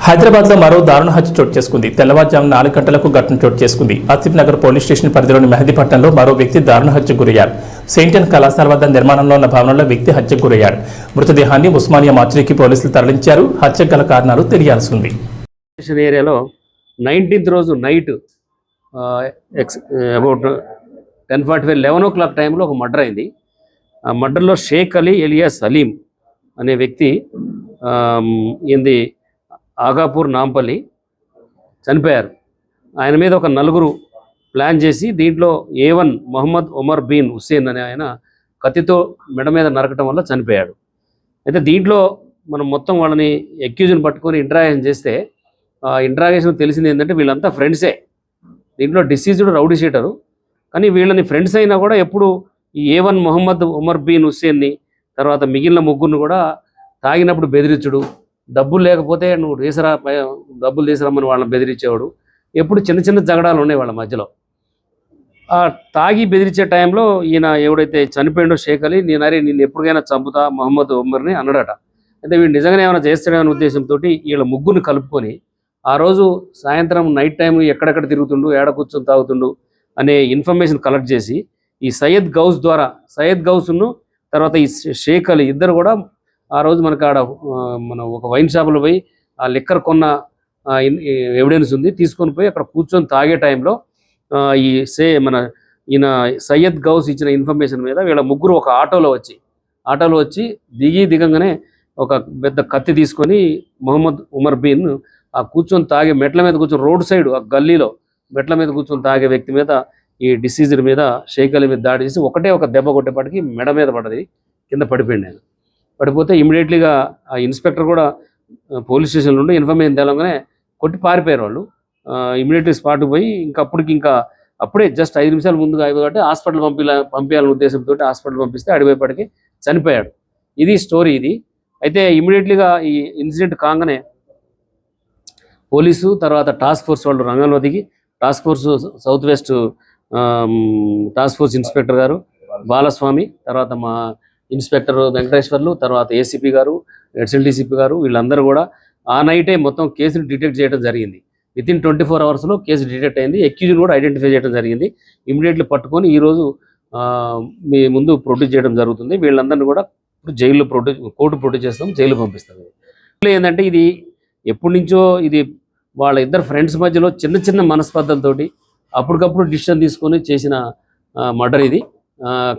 హైదరాబాద్ లో మరో దారుణ హత్య చోటు చేసుకుంది. తెల్లవారుజామున 4 గంటలకు ఘటన చోటు చేసుకుంది. ఆసిఫ్ నగర్ పోలీస్ స్టేషన్ పరిధిలోని మెహదీపట్నంలో మరో వ్యక్తి దారుణ హత్యకు గురయ్యారు. సెయింటన్ కళాశాల వద్ద నిర్మాణంలో ఉన్న భవనంలో వ్యక్తి హత్యకు గురయ్యాడు. మృతదేహాన్ని ఉస్మానియా మార్చురీకి పోలీసులు తరలించారు. హత్యకు గల కారణాలు తెలియాల్సి ఉంది. ఏరియాలో 19th రోజు నైట్ అబౌట్ 10:45 11 o'clock టైంలో ఒక మర్డర్ అయింది. ఆ మర్డర్లో షేక్ అలీ ఎలియాస్ సలీం అనే వ్యక్తి ఏంది ఆగాపూర్ నాంపల్లి చనిపోయారు. ఆయన మీద ఒక 4 ప్లాన్ చేసి దీంట్లో A1 Mohammed Umar bin Hussain అనే ఆయన కత్తితో మెడ మీద నరకటం వల్ల చనిపోయాడు. అయితే దీంట్లో మనం మొత్తం వాళ్ళని అక్యూజ్ని పట్టుకొని ఇంట్రాగేషన్ చేస్తే ఇంట్రాగేషన్ తెలిసింది ఏంటంటే వీళ్ళంతా ఫ్రెండ్సే. దీంట్లో డిసీజ్డ్ రౌడీ షీటరు, కానీ వీళ్ళని ఫ్రెండ్స్ అయినా కూడా ఎప్పుడు ఈ A1 మొహమ్మద్ ఉమర్ బిన్ హుస్సేన్ని తర్వాత మిగిలిన ముగ్గురిని కూడా తాగినప్పుడు బెదిరించుడు, డబ్బులు లేకపోతే నువ్వు డబ్బులు తీసుకురమ్మని వాళ్ళని బెదిరించేవాడు. ఎప్పుడు చిన్న చిన్న జగడాలు ఉన్నాయి వాళ్ళ మధ్యలో. ఆ తాగి బెదిరించే టైంలో ఈయన ఎవడైతే చనిపోయిండో షేక్ అలీ, నేను ఎప్పటికైనా చంపుతా మొహమ్మద్ ఉమర్ని అన్నాడట. అయితే వీడు నిజంగానే ఏమైనా చేస్తాడేమనే ఉద్దేశంతో వీళ్ళ ముగ్గురిని కలుపుకొని ఆ రోజు సాయంత్రం నైట్ టైం ఎక్కడెక్కడ తిరుగుతుండు, ఏడ కూర్చొని తాగుతుండు అనే ఇన్ఫర్మేషన్ కలెక్ట్ చేసి ఈ సయ్యద్ గౌస్ను తర్వాత ఈ షేక్ అలీ ఇద్దరు కూడా ఆ రోజు మనకు ఆడ మన ఒక వైన్ షాపులో పోయి ఆ లిక్కర్ కొన్న ఎవిడెన్స్ ఉంది, తీసుకొని పోయి అక్కడ కూర్చొని తాగే టైంలో ఈయన సయ్యద్ గౌస్ ఇచ్చిన ఇన్ఫర్మేషన్ మీద వీళ్ళ ముగ్గురు ఒక ఆటోలో వచ్చి దిగంగానే ఒక పెద్ద కత్తి తీసుకొని మొహమ్మద్ ఉమర్ బిన్ ఆ కూర్చొని తాగే మెట్ల మీద కూర్చొని రోడ్ సైడ్ ఆ గల్లీలో మెట్ల మీద కూర్చొని తాగే వ్యక్తి మీద ఈ డిసీజర్ మీద షేక్ అలీ మీద దాడి చేసి ఒక దెబ్బ కొట్టేపాటికి మెడ మీద పడ్డది, కింద పడిపోయింది. ఆయన పడిపోతే ఇమీడియట్లీగా ఆ ఇన్స్పెక్టర్ కూడా పోలీస్ స్టేషన్ నుండి ఇన్ఫర్మేషన్ తెలంగానే కొట్టి పారిపోయారు వాళ్ళు. ఇమీడియట్లీ స్పాట్కి పోయి అప్పుడే జస్ట్ 5 నిమిషాలు ముందుగా కాబట్టి హాస్పిటల్ పంపించాలనే ఉద్దేశంతో హాస్పిటల్ పంపిస్తే అడిపోయేపటికి చనిపోయాడు. ఇది స్టోరీ. ఇది అయితే ఇమీడియట్లీగా ఈ ఇన్సిడెంట్ కాగానే పోలీసు తర్వాత టాస్క్ ఫోర్స్ వాళ్ళు రంగంలో దిగి task force south west task force inspector గారు బాలస్వామి, తర్వాత మా ఇన్స్పెక్టర్ వెంకటేశ్వర్లు, తర్వాత ఏసీపీ గారు, HLDCP గారు, వీళ్ళందరూ కూడా ఆ నైటే మొత్తం కేసును డిటెక్ట్ చేయడం జరిగింది. వితిన్ 24 hours కేసు డిటెక్ట్ అయింది. అక్యూజ్ని కూడా ఐడెంటిఫై చేయడం జరిగింది. ఇమీడియట్లీ పట్టుకొని ఈరోజు మీ ముందు ప్రొడ్యూస్ చేయడం జరుగుతుంది. వీళ్ళందరినీ కూడా జైల్లో కోర్టు ప్రొడ్యూస్ చేస్తాం, జైలు పంపిస్తాం. ఏంటంటే ఇది ఎప్పటి నుంచో ఇది వాళ్ళ ఇద్దరు ఫ్రెండ్స్ మధ్యలో చిన్న చిన్న మనస్పర్ధలతోటి అప్పటికప్పుడు డిసిషన్ తీసుకొని చేసిన మర్డర్ ఇది.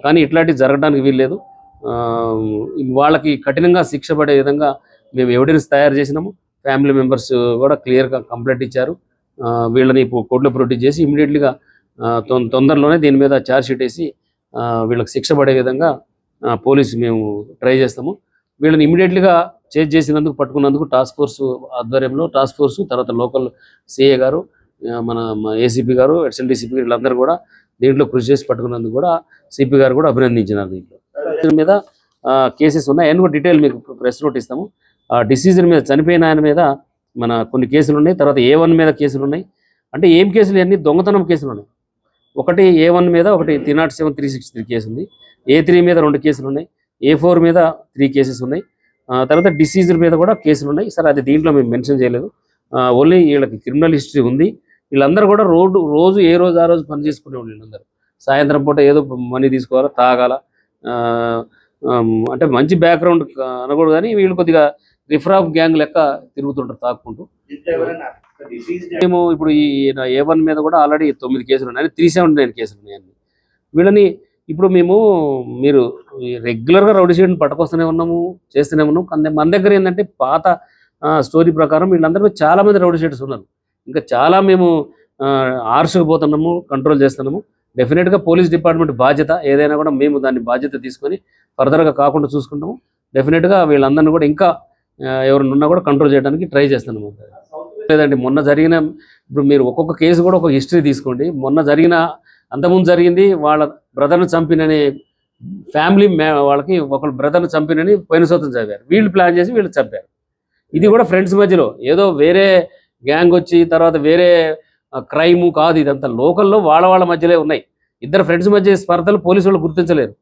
కానీ ఇట్లాంటివి జరగడానికి వీల్లేదు. వాళ్ళకి కఠినంగా శిక్ష పడే విధంగా మేము ఎవిడెన్స్ తయారు చేసినాము. ఫ్యామిలీ మెంబర్స్ కూడా క్లియర్గా కంప్లైంట్ ఇచ్చారు. వీళ్ళని కోర్టులో ప్రొడ్యూస్ చేసి ఇమీడియట్లీగా తొందరలోనే దీని మీద ఛార్జ్షీట్ వేసి వీళ్ళకి శిక్ష పడే విధంగా పోలీసు మేము ట్రై చేస్తాము. వీళ్ళని ఇమీడియట్లీగా చేజ్ చేసినందుకు పట్టుకున్నందుకు టాస్క్ ఫోర్స్ ఆధ్వర్యంలో టాస్క్ ఫోర్సు తర్వాత లోకల్ CA గారు, మన ACP గారు, HLDCP వీళ్ళందరూ కూడా దీంట్లో కృషి చేసి పట్టుకున్నందుకు కూడా CP గారు కూడా అభినందించినారు. దీంట్లో మీద కేసెస్ ఉన్నాయి. ఆయన కూడా డీటెయిల్ మీకు ప్రెస్ నోట్ ఇస్తాము. ఆ డిసీజర్ మీద చనిపోయిన ఆయన మీద మన కొన్ని కేసులు ఉన్నాయి. తర్వాత A1 మీద కేసులు ఉన్నాయి. అంటే ఏం కేసులు? అన్నీ దొంగతనం కేసులు ఉన్నాయి. ఒకటి A1 మీద ఒకటి 307, 363 కేసు ఉంది. A3 మీద 2 కేసులు ఉన్నాయి. A4 మీద 3 కేసెస్ ఉన్నాయి. తర్వాత డిసీజర్ మీద కూడా కేసులు ఉన్నాయి. సరే, అది దీంట్లో మేము మెన్షన్ చేయలేదు. ఓన్లీ వీళ్ళకి క్రిమినల్ హిస్టరీ ఉంది. వీళ్ళందరూ కూడా రోజు ఏ రోజు ఆ రోజు పని చేసుకునేవాళ్ళు. వీళ్ళందరూ సాయంత్రం పూట ఏదో మనీ తీసుకోవాలా, తాగాల, అంటే మంచి బ్యాక్గ్రౌండ్ అనకూడదు, కానీ వీళ్ళు కొద్దిగా రిఫరాఫ్ గ్యాంగ్ లెక్క తిరుగుతుంటారు తాక్కుంటూ. మేము ఇప్పుడు ఈ A1 మీద కూడా ఆల్రెడీ 9 కేసులు ఉన్నాయి, 379 కేసులు ఉన్నాయండి. వీళ్ళని ఇప్పుడు మీరు రెగ్యులర్గా రౌడీ షీట్ని పట్టుకొస్తూనే ఉన్నాము, చేస్తూనే ఉన్నాము. కానీ మన దగ్గర ఏంటంటే పాత స్టోరీ ప్రకారం వీళ్ళందరూ చాలామంది రౌడీ షీటర్స్ ఉన్నారు. ఇంకా చాలా మేము ఆర్చుకుపోతున్నాము, కంట్రోల్ చేస్తున్నాము. డెఫినెట్గా పోలీస్ డిపార్ట్మెంట్ బాధ్యత ఏదైనా కూడా మేము దాన్ని బాధ్యత తీసుకొని ఫర్దర్గా కాకుండా చూసుకుంటాము. డెఫినెట్గా వీళ్ళందరినీ కూడా ఇంకా ఎవరైనా ఉన్నా కూడా కంట్రోల్ చేయడానికి ట్రై చేస్తున్నాము. లేదండి, మొన్న జరిగిన ఇప్పుడు మీరు ఒక్కొక్క కేసు కూడా ఒక హిస్టరీ తీసుకోండి. మొన్న అంతకుముందు జరిగింది వాళ్ళ బ్రదర్ని చంపినని ఫ్యామిలీ వాళ్ళకి ఒకళ్ళు బ్రదర్ని చంపినని పోయిన సంవత్సరం చదివారు. వీళ్ళు ప్లాన్ చేసి వీళ్ళు చంపారు. ఇది కూడా ఫ్రెండ్స్ మధ్యలో ఏదో వేరే గ్యాంగ్ వచ్చి తర్వాత వేరే క్రైము కాదు. ఇదంతా లోకల్లో వాళ్ళ మధ్యలో ఉన్నాయి. ఇద్దరు ఫ్రెండ్స్ మధ్య స్పర్ధలు పోలీసు వాళ్ళు గుర్తించలేరు.